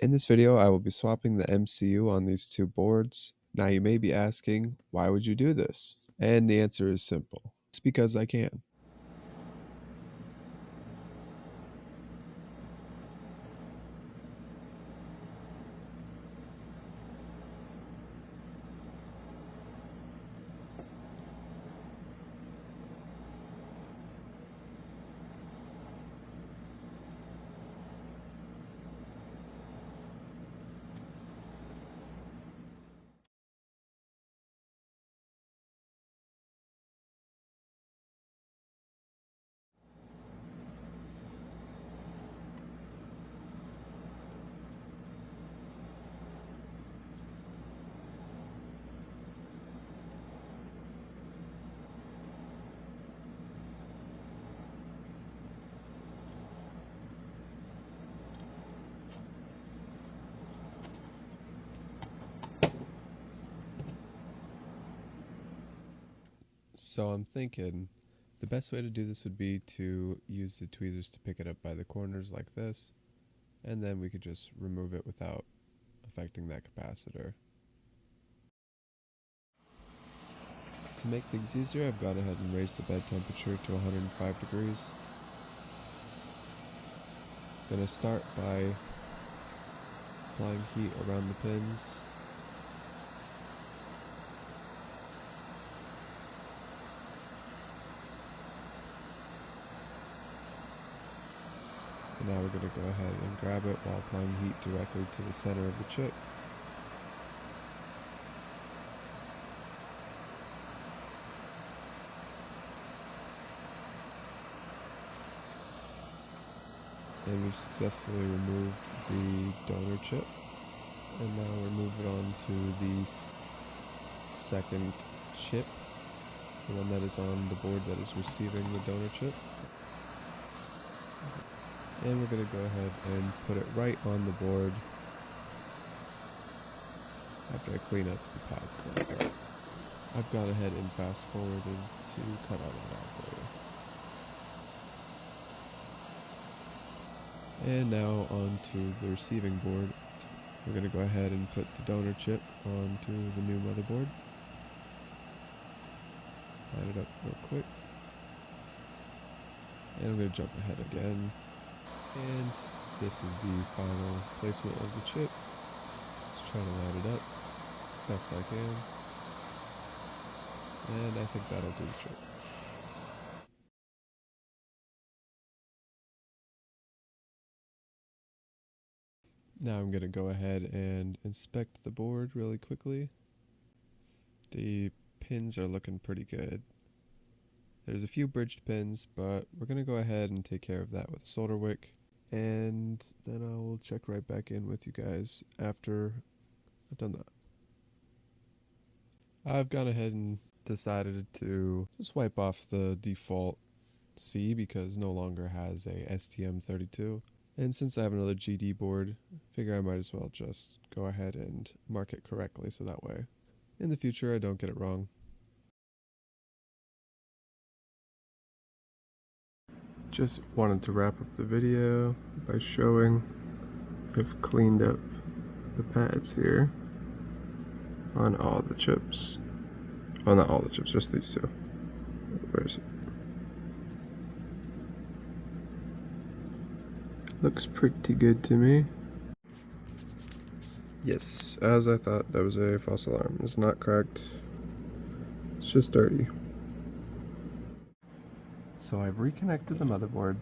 In this video, I will be swapping the MCU on these two boards. Now you may be asking, why would you do this? And the answer is simple. It's because I can. So I'm thinking the best way to do this would be to use the tweezers to pick it up by the corners like this, and then we could just remove it without affecting that capacitor. To make things easier, I've gone ahead and raised the bed temperature to 105 degrees. I'm going to start by applying heat around the pins. And now we're going to go ahead and grab it while applying heat directly to the center of the chip. And we've successfully removed the donor chip. And now we'll move it on to the second chip, the one that is on the board that is receiving the donor chip. And we're going to go ahead and put it right on the board after I clean up the pads a little bit. I've gone ahead and fast forwarded to cut all that out for you. And now onto the receiving board. We're going to go ahead and put the donor chip onto the new motherboard. Line it up real quick. And I'm going to jump ahead again. And this is the final placement of the chip. Just trying to line it up best I can. And I think that'll do the trick. Now I'm going to go ahead and inspect the board really quickly. The pins are looking pretty good. There's a few bridged pins, but we're going to go ahead and take care of that with a solder wick. And then I will check right back in with you guys after I've done that. I've gone ahead and decided to just wipe off the default C because it no longer has a STM32. And since I have another GD board, I figure I might as well just go ahead and mark it correctly so that way in the future I don't get it wrong. Just wanted to wrap up the video by showing I've cleaned up the pads here on all the chips. Well, not all the chips, just these two. Where is it? Looks pretty good to me. Yes, as I thought, that was a false alarm. It's not cracked. It's just dirty. So I've reconnected the motherboard.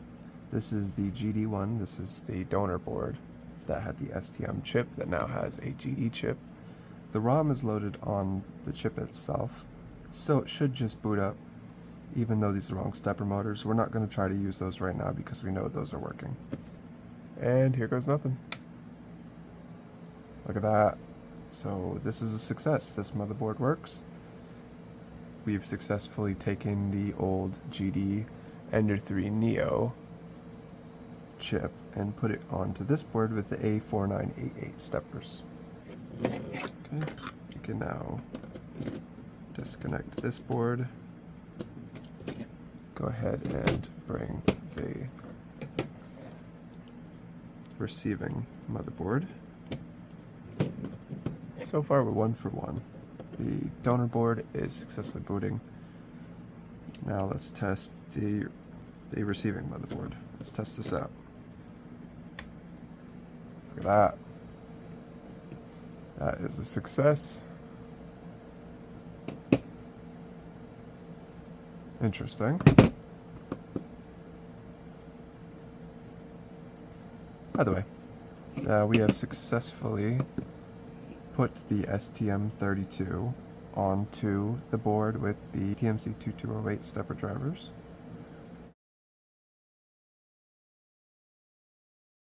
This is the GD one. This is the donor board that had the STM chip that now has a GD chip. The ROM is loaded on the chip itself, so it should just boot up. Even though these are wrong stepper motors, we're not going to try to use those right now because we know those are working. And here goes nothing. Look at that. So this is a success. This motherboard works. We've successfully taken the old GD Ender 3 Neo chip and put it onto this board with the A4988 steppers. Okay, you can now disconnect this board. Go ahead and bring the receiving motherboard So far we're 1 for 1. The donor board is successfully booting. Now let's test the receiving motherboard. Let's test this out. Look at that. That is a success. Interesting. By the way, we have successfully put the STM32 onto the board with the TMC2208 stepper drivers.